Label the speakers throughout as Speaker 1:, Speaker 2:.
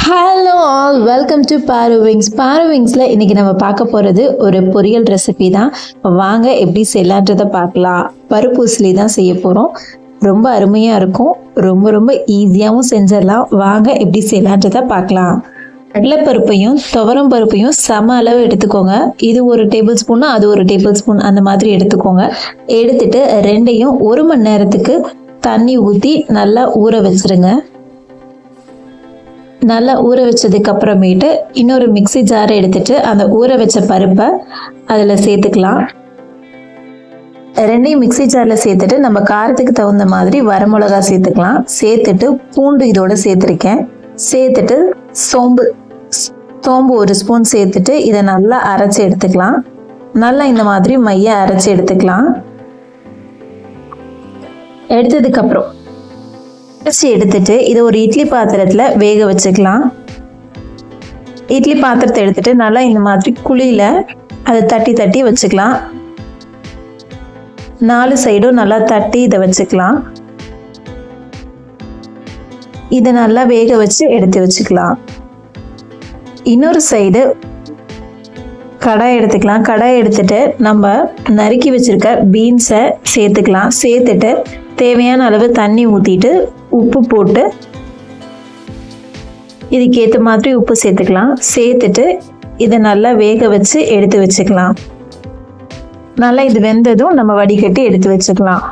Speaker 1: Hello all, welcome to பாரோவிங்ஸ். பாரோவிங்ஸில் இன்றைக்கி நம்ம பார்க்க போகிறது ஒரு பொரியல் ரெசிபி தான். வாங்க எப்படி செய்யலான்றதை பார்க்கலாம். பருப்பூசலி தான் செய்ய போகிறோம். ரொம்ப அருமையாக இருக்கும். ரொம்ப ரொம்ப ஈஸியாகவும் செஞ்சிடலாம். வாங்க எப்படி செய்யலான்றதை பார்க்கலாம். கடலைப்பருப்பையும் துவரம் பருப்பையும் சம அளவு எடுத்துக்கோங்க. இது ஒரு டேபிள் ஸ்பூன்னா அது ஒரு டேபிள் ஸ்பூன் அந்த மாதிரி எடுத்துக்கோங்க. எடுத்துட்டு ரெண்டையும் 1 மணி நேரத்துக்கு தண்ணி ஊற்றி நல்லா ஊற வச்சிருங்க. நல்லா ஊற வச்சதுக்கு அப்புறமேட்டு இன்னொரு மிக்ஸி ஜாரை எடுத்துட்டு அந்த ஊற வச்ச பருப்பை அதில் சேர்த்துக்கலாம். ரெண்டையும் மிக்ஸி ஜாரில் சேர்த்துட்டு நம்ம காரத்துக்கு தகுந்த மாதிரி வரமிளகா சேர்த்துக்கலாம். சேர்த்துட்டு பூண்டு இதோட சேர்த்துருக்கேன். சேர்த்துட்டு சோம்பு 1 ஸ்பூன் சேர்த்துட்டு இதை நல்லா அரைச்சி எடுத்துக்கலாம். நல்லா இந்த மாதிரி மைய அரைச்சி எடுத்துக்கலாம். எடுத்ததுக்கப்புறம் அரைச்சி எடுத்துட்டு இதை ஒரு இட்லி பாத்திரத்தில் வேக வச்சுக்கலாம். இட்லி பாத்திரத்தை எடுத்துட்டு நல்லா இந்த மாதிரி குழியில் அதை தட்டி தட்டி வச்சுக்கலாம். 4 சைடும் நல்லா தட்டி இதை வச்சுக்கலாம். இதை நல்லா வேக வச்சு எடுத்து வச்சுக்கலாம். இன்னொரு சைடு கடாய் எடுத்துக்கலாம். கடாய் எடுத்துட்டு நம்ம நறுக்கி வச்சிருக்க பீன்ஸை சேர்த்துக்கலாம். சேர்த்துட்டு தேவையான அளவு தண்ணி ஊற்றிட்டு உப்பு போட்டு இதுக்கேற்ற மாதிரி உப்பு சேர்த்துக்கலாம். சேர்த்துட்டு இதை நல்லா வேக வச்சு எடுத்து வச்சுக்கலாம். நல்லா இது வெந்ததும் நம்ம வடிகட்டி எடுத்து வச்சுக்கலாம்.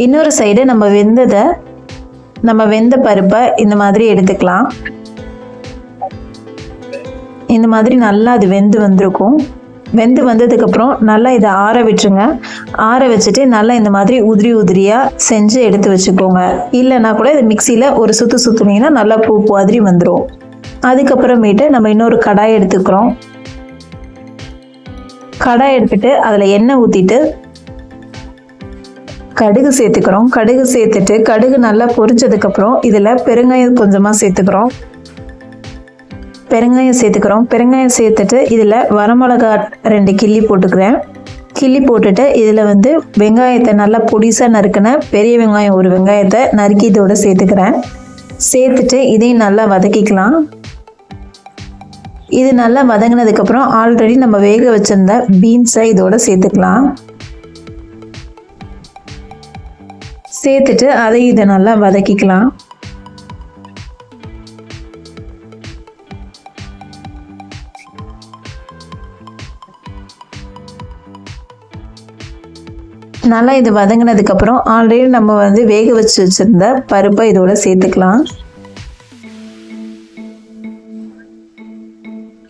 Speaker 1: இன்னொரு சைடு நம்ம வெந்த பருப்பை இந்த மாதிரி எடுத்துக்கலாம். இந்த மாதிரி நல்லா அது வெந்து வந்திருக்கும். வெந்து வந்ததுக்கப்புறம் நல்லா இதை ஆற விட்டுருங்க. ஆற வச்சுட்டு நல்லா இந்த மாதிரி உதிரியாக செஞ்சு எடுத்து வச்சுக்கோங்க. இல்லைன்னா கூட இது மிக்சியில் ஒரு சுற்றுனீங்கன்னா நல்லா பூ மாதிரி வந்துடும். அதுக்கப்புறமேட்டு நம்ம இன்னொரு கடாய் எடுத்துக்கிறோம். கடாய் எடுத்துட்டு அதில் எண்ணெய் ஊற்றிட்டு கடுகு சேர்த்துக்கிறோம். கடுகு சேர்த்துட்டு கடுகு நல்லா பொரிச்சதுக்கப்புறம் இதில் பெருங்காயம் கொஞ்சமாக சேர்த்துக்கிறோம். பெருங்காயம் சேர்த்துட்டு இதில் வரமிளகா 2 கிள்ளி போட்டுக்கிறேன். கிள்ளி போட்டுட்டு இதில் வெங்காயத்தை நல்லா பொடிசாக நறுக்கின பெரிய வெங்காயம் 1 வெங்காயத்தை நறுக்கி இதோட சேர்த்துக்கிறேன். சேர்த்துட்டு இதையும் நல்லா வதக்கிக்கலாம். இது நல்லா வதங்கினதுக்கப்புறம் ஆல்ரெடி நம்ம வேக வச்சிருந்த பீன்ஸை இதோட சேர்த்துக்கலாம். சேர்த்துட்டு இதை நல்லா வதக்கிக்கலாம். நல்லா இது வதங்கினதுக்கப்புறம் ஆல்ரெடி நம்ம வேக வச்சு வச்சுருந்த பருப்பை இதோட சேர்த்துக்கலாம்.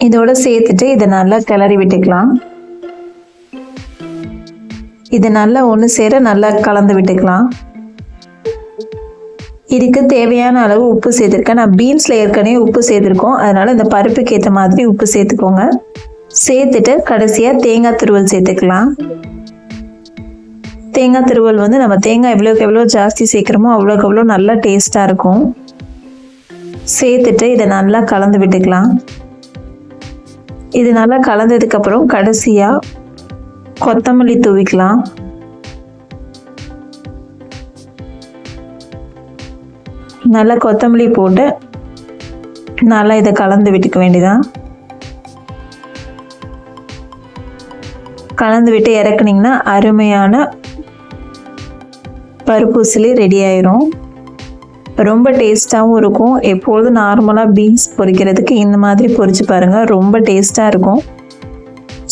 Speaker 1: இதோட சேர்த்துட்டு இதை நல்லா கிளறி விட்டுக்கலாம். இது நல்லா ஒன்று சேர நல்லா கலந்து விட்டுக்கலாம். இதுக்கு தேவையான அளவு உப்பு சேர்த்துருக்கேன். நான் பீன்ஸில் ஏற்கனவே உப்பு சேர்த்துருக்கோம். அதனால் இந்த பருப்புக்கு ஏற்ற மாதிரி உப்பு சேர்த்துக்கோங்க. சேர்த்துட்டு கடைசியாக தேங்காய் துருவல் சேர்த்துக்கலாம். தேங்காய் துருவல் நம்ம தேங்காய் எவ்வளோ ஜாஸ்தி சேர்க்குறோமோ அவ்வளோக்கு அவ்வளோ நல்லா டேஸ்ட்டாக இருக்கும். சேர்த்துட்டு இதை நல்லா கலந்து விட்டுக்கலாம். இது நல்லா கலந்ததுக்கப்புறம் கடைசியாக கொத்தமல்லி தூவிக்கலாம். நல்லா கொத்தமல்லி போட்டு நல்லா இதை கலந்து விட்டுக்க வேண்டியதான். கலந்து விட்டு இறக்குனீங்கன்னா அருமையான பருப்பூசலி ரெடி ஆயிரும். ரொம்ப டேஸ்ட்டாகவும் இருக்கும். எப்பொழுதும் நார்மலாக பீன்ஸ் பொரிக்கிறதுக்கு இந்த மாதிரி பொரிச்சு பாருங்கள். ரொம்ப டேஸ்ட்டாக இருக்கும்.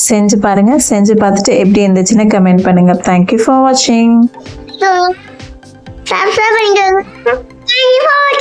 Speaker 1: செஞ்சு பாருங்கள். செஞ்சு பார்த்துட்டு எப்படி இருந்துச்சுன்னு கமெண்ட் பண்ணுங்கள். தேங்க்யூ ஃபார் வாட்சிங்.